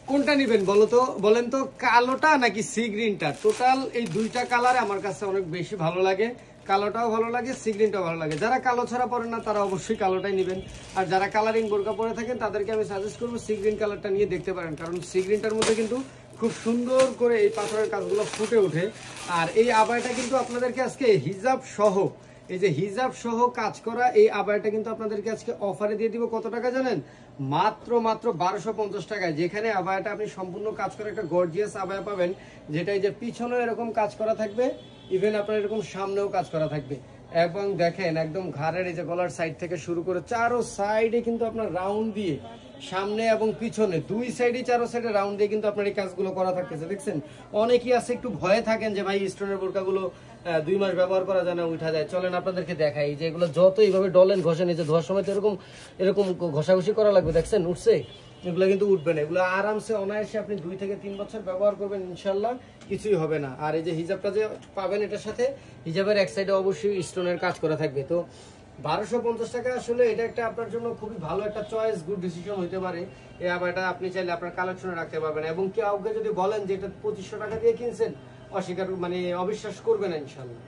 কোনটা নেবেন বলেন তো, কালোটা নাকি সি গ্রিনটা? টোটাল এই দুইটা কালারে আমার কাছে অনেক বেশি ভালো লাগে। কালোটাও ভালো লাগে, সি গ্রিনটাও ভালো লাগে। যারা কালো ছাড়া পরেন না তারা অবশ্যই কালোটাই নেবেন, আর যারা কালারিং বোরকা পরে থাকেন তাদেরকে আমি সাজেস্ট করবো সি গ্রিন কালারটা নিয়ে দেখতে পারেন, কারণ সি গ্রিনটার মধ্যে কিন্তু খুব সুন্দর করে এই পাথরের কাজগুলো ফুটে ওঠে। আর এই আবায়াটা কিন্তু আপনাদেরকে আজকে হিজাব সহ, এই যে হিজাব সহ কাজ করা এই আবায়াটা কিন্তু আপনাদেরকে আজকে অফারে দিয়ে দিব। কত টাকা জানেন? মাত্র 1250 টাকায়। যেখানে আবায়াটা আপনি সম্পূর্ণ কাজ করা একটা গর্জিয়াস আবায়া পাবেন, যেটা এই যে পিছনেও এরকম কাজ করা থাকবে, ইভেন আপনার এরকম সামনেও কাজ করা থাকবে। এবং দেখেন একদম ঘাড়ের এই যে গলার সাইড থেকে শুরু করে চারো সাইডে কিন্তু আপনার রাউন্ড দিয়ে, সামনে এবং পিছনে দুই সাইডে, চারো সাইডে রাউন্ড দিয়ে কিন্তু আপনার এই কাজগুলো করা থাকতেছে। দেখছেন অনেকেই আছে একটু ভয়ে থাকেন যে ভাই স্টোনের বোরকাগুলো 2 মাস ব্যবহার করা যায় না, উঠা যায়। চলেন আপনাদেরকে দেখাই যে এগুলো যত এইভাবে ডলেন ঘষেন, এই যে ধোয়ার সময় তো এরকম ঘষাঘষি করা লাগবে। দেখছেন উঠছে, এগুলো কিন্তু উঠবে না। এগুলো আরামসে অনায়াসে আপনি 2 থেকে 3 বছর ব্যবহার করবেন, ইনশাল্লাহ কিছুই হবে না। আর এই যে হিজাবটা যে পাবেন, এটার সাথে হিজাবের এক সাইডে অবশ্যই স্টোনের কাজ করা থাকবে। তো 1250 টাকা আসলে এটা একটা আপনার জন্য খুবই ভালো একটা চয়েস, গুড ডিসিশন হতে পারে। এই আবারটা আপনি চাইলে আপনার কালেকশনে রাখতে পারবেন। এবং কাউকে যদি বলেন যে এটা 2500 টাকা দিয়ে কিনছেন, অস্বীকার অবিশ্বাস করবে না ইনশাল্লাহ।